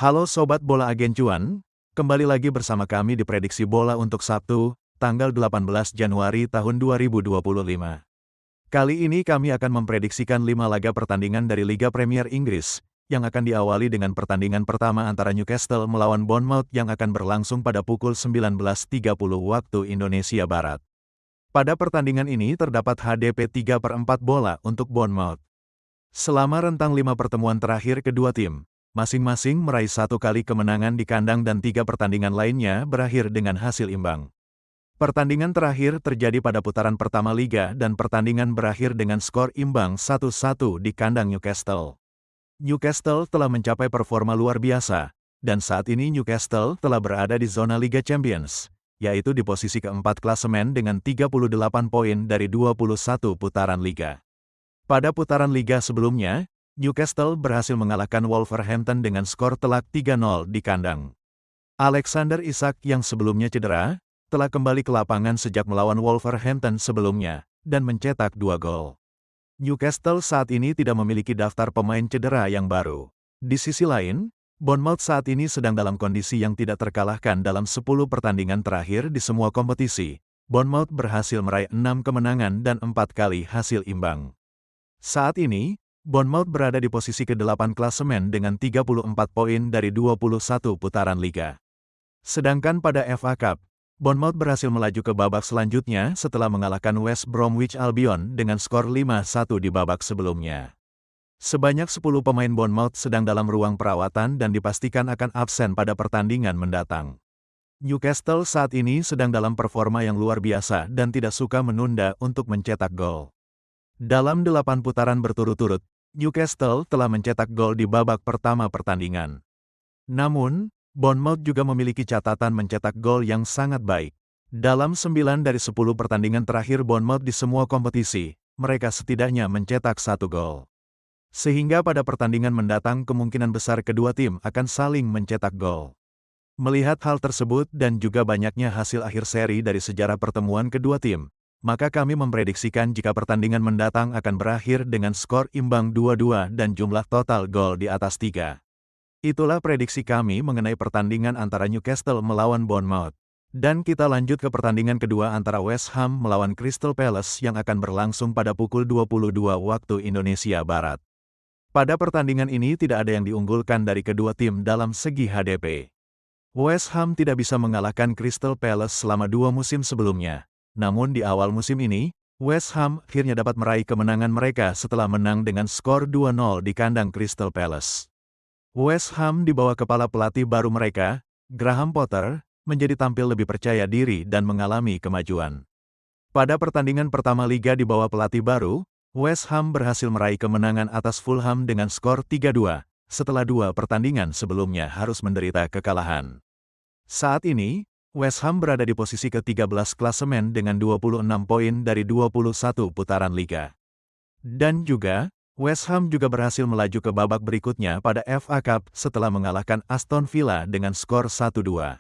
Halo Sobat Bola Agen Cuan, kembali lagi bersama kami di prediksi bola untuk Sabtu, tanggal 18 Januari tahun 2025. Kali ini kami akan memprediksikan 5 laga pertandingan dari Liga Premier Inggris, yang akan diawali dengan pertandingan pertama antara Newcastle melawan Bournemouth yang akan berlangsung pada pukul 19.30 waktu Indonesia Barat. Pada pertandingan ini terdapat HDP 3/4 bola untuk Bournemouth. Selama rentang 5 pertemuan terakhir kedua tim, masing-masing meraih 1 kali kemenangan di kandang dan 3 pertandingan lainnya berakhir dengan hasil imbang. Pertandingan terakhir terjadi pada putaran pertama Liga dan pertandingan berakhir dengan skor imbang 1-1 di kandang Newcastle. Newcastle telah mencapai performa luar biasa, dan saat ini Newcastle telah berada di zona Liga Champions, yaitu di posisi keempat klasemen dengan 38 poin dari 21 putaran Liga. Pada putaran Liga sebelumnya, Newcastle berhasil mengalahkan Wolverhampton dengan skor telak 3-0 di kandang. Alexander Isak yang sebelumnya cedera, telah kembali ke lapangan sejak melawan Wolverhampton sebelumnya, dan mencetak 2 gol. Newcastle saat ini tidak memiliki daftar pemain cedera yang baru. Di sisi lain, Bournemouth saat ini sedang dalam kondisi yang tidak terkalahkan dalam 10 pertandingan terakhir di semua kompetisi. Bournemouth berhasil meraih 6 kemenangan dan 4 kali hasil imbang. Saat ini, Bournemouth berada di posisi ke-8 klasemen dengan 34 poin dari 21 putaran Liga. Sedangkan pada FA Cup, Bournemouth berhasil melaju ke babak selanjutnya setelah mengalahkan West Bromwich Albion dengan skor 5-1 di babak sebelumnya. Sebanyak 10 pemain Bournemouth sedang dalam ruang perawatan dan dipastikan akan absen pada pertandingan mendatang. Newcastle saat ini sedang dalam performa yang luar biasa dan tidak suka menunda untuk mencetak gol. Dalam 8 putaran berturut-turut, Newcastle telah mencetak gol di babak pertama pertandingan. Namun, Bournemouth juga memiliki catatan mencetak gol yang sangat baik. Dalam 9 dari 10 pertandingan terakhir Bournemouth di semua kompetisi, mereka setidaknya mencetak 1 gol. Sehingga pada pertandingan mendatang kemungkinan besar kedua tim akan saling mencetak gol. Melihat hal tersebut dan juga banyaknya hasil akhir seri dari sejarah pertemuan kedua tim, maka kami memprediksikan jika pertandingan mendatang akan berakhir dengan skor imbang 2-2 dan jumlah total gol di atas 3. Itulah prediksi kami mengenai pertandingan antara Newcastle melawan Bournemouth. Dan kita lanjut ke pertandingan kedua antara West Ham melawan Crystal Palace yang akan berlangsung pada pukul 22 waktu Indonesia Barat. Pada pertandingan ini tidak ada yang diunggulkan dari kedua tim dalam segi HDP. West Ham tidak bisa mengalahkan Crystal Palace selama 2 musim sebelumnya. Namun di awal musim ini, West Ham akhirnya dapat meraih kemenangan mereka setelah menang dengan skor 2-0 di kandang Crystal Palace. West Ham di bawah kepala pelatih baru mereka, Graham Potter, menjadi tampil lebih percaya diri dan mengalami kemajuan. Pada pertandingan pertama Liga di bawah pelatih baru, West Ham berhasil meraih kemenangan atas Fulham dengan skor 3-2, setelah 2 pertandingan sebelumnya harus menderita kekalahan. Saat ini, West Ham berada di posisi ke-13 klasemen dengan 26 poin dari 21 putaran Liga. Dan juga, West Ham juga berhasil melaju ke babak berikutnya pada FA Cup setelah mengalahkan Aston Villa dengan skor 1-2.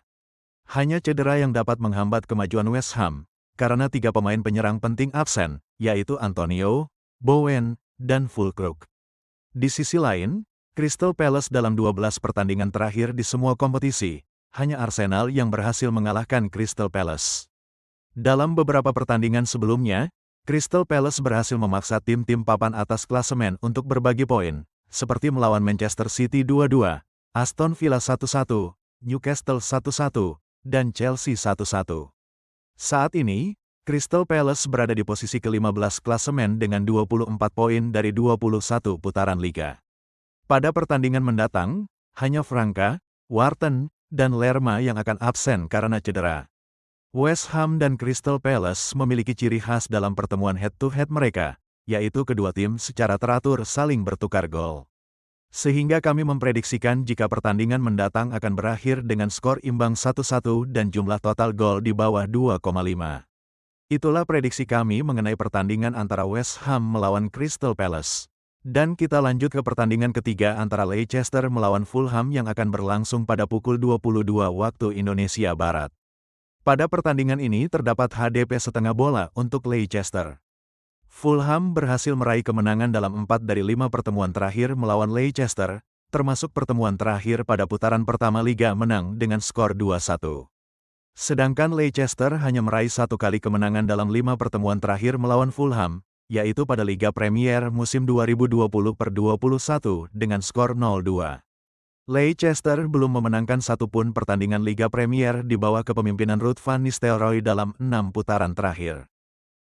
Hanya cedera yang dapat menghambat kemajuan West Ham, karena 3 pemain penyerang penting absen, yaitu Antonio, Bowen, dan Fulkrug. Di sisi lain, Crystal Palace dalam 12 pertandingan terakhir di semua kompetisi, hanya Arsenal yang berhasil mengalahkan Crystal Palace. Dalam beberapa pertandingan sebelumnya, Crystal Palace berhasil memaksa tim-tim papan atas klasemen untuk berbagi poin, seperti melawan Manchester City 2-2, Aston Villa 1-1, Newcastle 1-1, dan Chelsea 1-1. Saat ini, Crystal Palace berada di posisi ke-15 klasemen dengan 24 poin dari 21 putaran Liga. Pada pertandingan mendatang, hanya Franca, Wharton, dan Lerma yang akan absen karena cedera. West Ham dan Crystal Palace memiliki ciri khas dalam pertemuan head-to-head mereka, yaitu kedua tim secara teratur saling bertukar gol. Sehingga kami memprediksikan jika pertandingan mendatang akan berakhir dengan skor imbang 1-1 dan jumlah total gol di bawah 2,5. Itulah prediksi kami mengenai pertandingan antara West Ham melawan Crystal Palace. Dan kita lanjut ke pertandingan ketiga antara Leicester melawan Fulham yang akan berlangsung pada pukul 22 waktu Indonesia Barat. Pada pertandingan ini terdapat HDP setengah bola untuk Leicester. Fulham berhasil meraih kemenangan dalam 4 dari 5 pertemuan terakhir melawan Leicester, termasuk pertemuan terakhir pada putaran pertama Liga menang dengan skor 2-1. Sedangkan Leicester hanya meraih 1 kali kemenangan dalam 5 pertemuan terakhir melawan Fulham, yaitu pada Liga Premier musim 2020/21 dengan skor 0-2. Leicester belum memenangkan satupun pertandingan Liga Premier di bawah kepemimpinan Ruud van Nistelrooy dalam 6 putaran terakhir.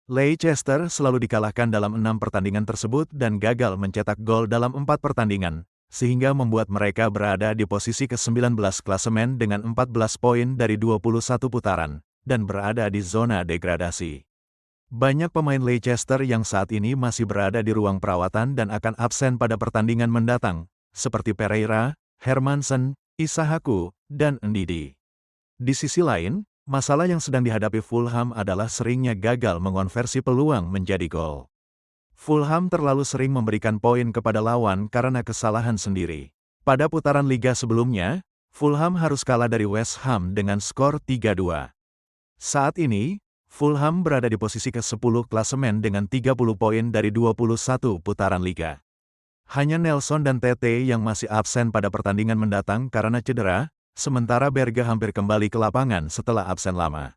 Leicester selalu dikalahkan dalam 6 pertandingan tersebut dan gagal mencetak gol dalam 4 pertandingan, sehingga membuat mereka berada di posisi ke-19 klasemen dengan 14 poin dari 21 putaran, dan berada di zona degradasi. Banyak pemain Leicester yang saat ini masih berada di ruang perawatan dan akan absen pada pertandingan mendatang, seperti Pereira, Hermansen, Issahaku, dan Ndidi. Di sisi lain, masalah yang sedang dihadapi Fulham adalah seringnya gagal mengonversi peluang menjadi gol. Fulham terlalu sering memberikan poin kepada lawan karena kesalahan sendiri. Pada putaran liga sebelumnya, Fulham harus kalah dari West Ham dengan skor 3-2. Saat ini, Fulham berada di posisi ke-10 klasemen dengan 30 poin dari 21 putaran liga. Hanya Nelson dan Tete yang masih absen pada pertandingan mendatang karena cedera, sementara Berge hampir kembali ke lapangan setelah absen lama.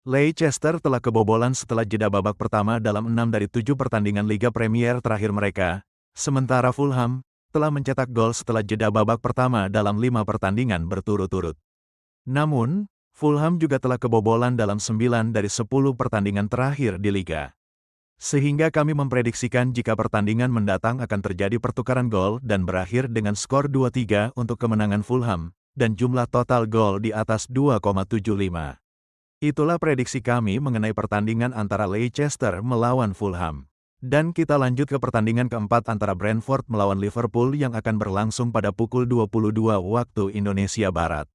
Leicester telah kebobolan setelah jeda babak pertama dalam 6 dari 7 pertandingan Liga Premier terakhir mereka, sementara Fulham telah mencetak gol setelah jeda babak pertama dalam 5 pertandingan berturut-turut. Namun, Fulham juga telah kebobolan dalam 9 dari 10 pertandingan terakhir di Liga. Sehingga kami memprediksikan jika pertandingan mendatang akan terjadi pertukaran gol dan berakhir dengan skor 2-3 untuk kemenangan Fulham, dan jumlah total gol di atas 2,75. Itulah prediksi kami mengenai pertandingan antara Leicester melawan Fulham. Dan kita lanjut ke pertandingan keempat antara Brentford melawan Liverpool yang akan berlangsung pada pukul 22 waktu Indonesia Barat.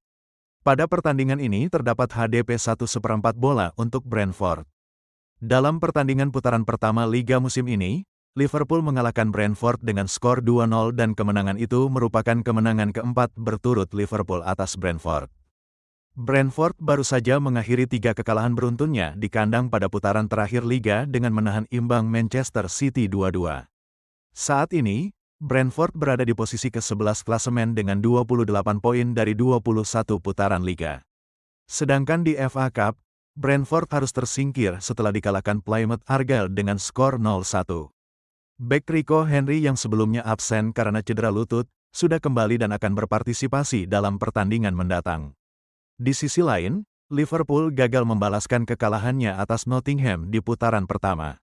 Pada pertandingan ini terdapat HDP 1/4 bola untuk Brentford. Dalam pertandingan putaran pertama Liga musim ini, Liverpool mengalahkan Brentford dengan skor 2-0 dan kemenangan itu merupakan kemenangan keempat berturut Liverpool atas Brentford. Brentford baru saja mengakhiri 3 kekalahan beruntunnya di kandang pada putaran terakhir Liga dengan menahan imbang Manchester City 2-2. Saat ini, Brentford berada di posisi ke-11 klasemen dengan 28 poin dari 21 putaran Liga. Sedangkan di FA Cup, Brentford harus tersingkir setelah dikalahkan Plymouth Argyle dengan skor 0-1. Bek Rico Henry yang sebelumnya absen karena cedera lutut, sudah kembali dan akan berpartisipasi dalam pertandingan mendatang. Di sisi lain, Liverpool gagal membalaskan kekalahannya atas Nottingham di putaran pertama.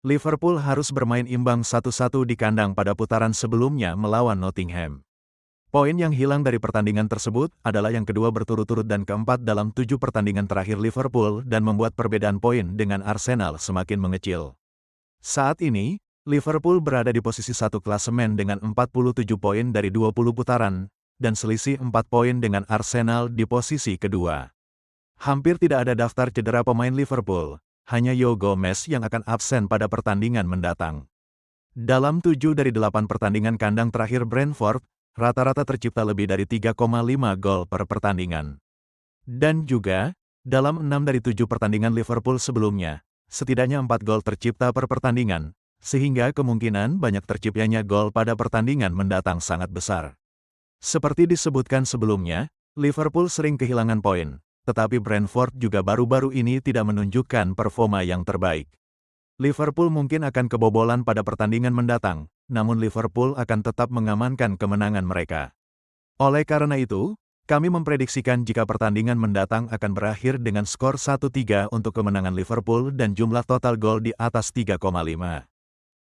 Liverpool harus bermain imbang 1-1 di kandang pada putaran sebelumnya melawan Nottingham. Poin yang hilang dari pertandingan tersebut adalah yang kedua berturut-turut dan keempat dalam 7 pertandingan terakhir Liverpool dan membuat perbedaan poin dengan Arsenal semakin mengecil. Saat ini, Liverpool berada di posisi 1 klasemen dengan 47 poin dari 20 putaran, dan selisih 4 poin dengan Arsenal di posisi kedua. Hampir tidak ada daftar cedera pemain Liverpool, hanya Joe Gomez yang akan absen pada pertandingan mendatang. Dalam 7 dari 8 pertandingan kandang terakhir Brentford, rata-rata tercipta lebih dari 3,5 gol per pertandingan. Dan juga, dalam 6 dari 7 pertandingan Liverpool sebelumnya, setidaknya 4 gol tercipta per pertandingan, sehingga kemungkinan banyak terciptanya gol pada pertandingan mendatang sangat besar. Seperti disebutkan sebelumnya, Liverpool sering kehilangan poin, tetapi Brentford juga baru-baru ini tidak menunjukkan performa yang terbaik. Liverpool mungkin akan kebobolan pada pertandingan mendatang, namun Liverpool akan tetap mengamankan kemenangan mereka. Oleh karena itu, kami memprediksikan jika pertandingan mendatang akan berakhir dengan skor 1-3 untuk kemenangan Liverpool dan jumlah total gol di atas 3,5.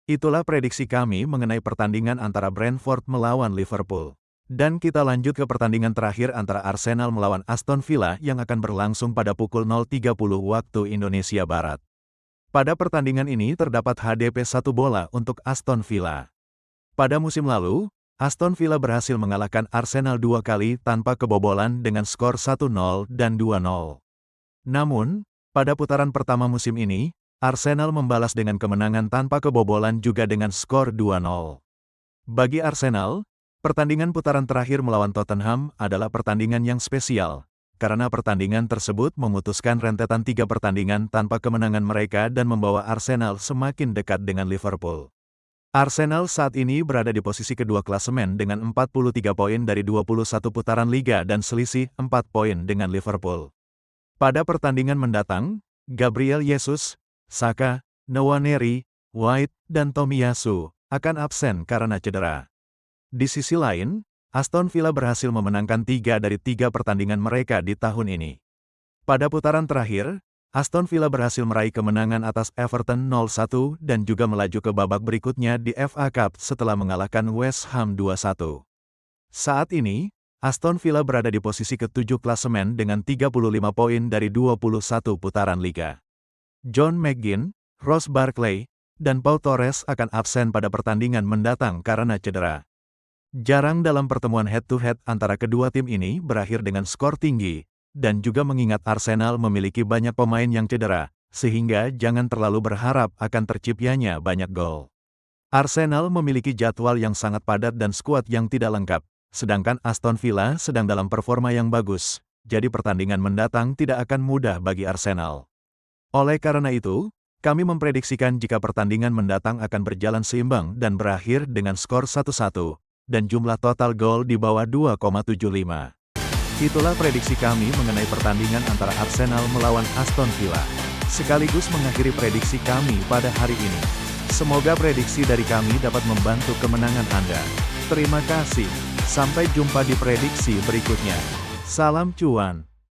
Itulah prediksi kami mengenai pertandingan antara Brentford melawan Liverpool. Dan kita lanjut ke pertandingan terakhir antara Arsenal melawan Aston Villa yang akan berlangsung pada pukul 0.30 waktu Indonesia Barat. Pada pertandingan ini terdapat HDP 1 bola untuk Aston Villa. Pada musim lalu, Aston Villa berhasil mengalahkan Arsenal 2 kali tanpa kebobolan dengan skor 1-0 dan 2-0. Namun, pada putaran pertama musim ini, Arsenal membalas dengan kemenangan tanpa kebobolan juga dengan skor 2-0. Bagi Arsenal, pertandingan putaran terakhir melawan Tottenham adalah pertandingan yang spesial, karena pertandingan tersebut memutuskan rentetan 3 pertandingan tanpa kemenangan mereka dan membawa Arsenal semakin dekat dengan Liverpool. Arsenal saat ini berada di posisi kedua klasemen dengan 43 poin dari 21 putaran liga dan selisih 4 poin dengan Liverpool. Pada pertandingan mendatang, Gabriel Jesus, Saka, Nwaneri, White, dan Tomiyasu akan absen karena cedera. Di sisi lain, Aston Villa berhasil memenangkan 3 dari 3 pertandingan mereka di tahun ini. Pada putaran terakhir, Aston Villa berhasil meraih kemenangan atas Everton 0-1 dan juga melaju ke babak berikutnya di FA Cup setelah mengalahkan West Ham 2-1. Saat ini, Aston Villa berada di posisi ke-7 klasemen dengan 35 poin dari 21 putaran liga. John McGinn, Ross Barkley, dan Pau Torres akan absen pada pertandingan mendatang karena cedera. Jarang dalam pertemuan head-to-head antara kedua tim ini berakhir dengan skor tinggi, dan juga mengingat Arsenal memiliki banyak pemain yang cedera, sehingga jangan terlalu berharap akan terciptanya banyak gol. Arsenal memiliki jadwal yang sangat padat dan skuad yang tidak lengkap, sedangkan Aston Villa sedang dalam performa yang bagus, jadi pertandingan mendatang tidak akan mudah bagi Arsenal. Oleh karena itu, kami memprediksikan jika pertandingan mendatang akan berjalan seimbang dan berakhir dengan skor 1-1, dan jumlah total gol di bawah 2,75. Itulah prediksi kami mengenai pertandingan antara Arsenal melawan Aston Villa. Sekaligus mengakhiri prediksi kami pada hari ini. Semoga prediksi dari kami dapat membantu kemenangan Anda. Terima kasih. Sampai jumpa di prediksi berikutnya. Salam cuan.